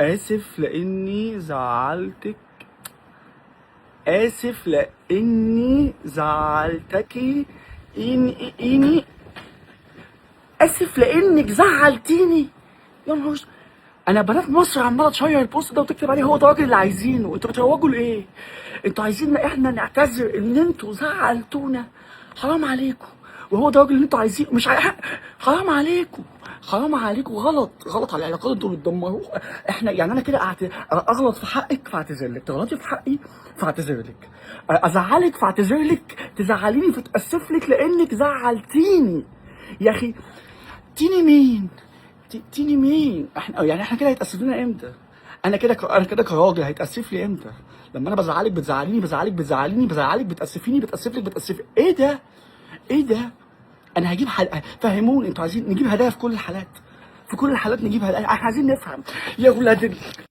آسف لإني زعلتك. آسف لإني زعلتكي. إني آسف لإنك زعلتيني. يا نهار أسود. أنا بنات مصر عمالة تشير البوست ده وتكتب عليه هو ده الراجل اللي عايزينه. أنتوا بتروجوا لإيه؟ أنتوا عايزيننا إحنا نعتذر إن أنتوا زعلتونا؟ حرام عليكم. وهو ده الراجل اللي أنتوا عايزينه؟ مش حرام عليكم. حرام عليكم. غلط غلط على العلاقات انتوا بتدمروها. احنا يعني انا كده اغلط في حقك فاعتذر لك، تغلطي في حقي فاعتذر لك، ازعلك فاعتذر لك، تزعليني فتاسف لك لانك زعلتيني. يا اخي تيني مين؟ تيني مين؟ احنا كده هيتاسف لنا امتى؟ انا كده كراجل هيتاسف لي امتى؟ لما انا بزعلك بتزعليني، بزعلك بتزعليني، بزعلك بتاسفيني، بتاسف لك بتاسف. ايه ده؟ ايه ده؟ انا هجيب فهموني انتوا عايزين نجيب هدايا في كل الحالات؟ في كل الحالات نجيب هدايا؟ احنا عايزين نفهم يا ولاد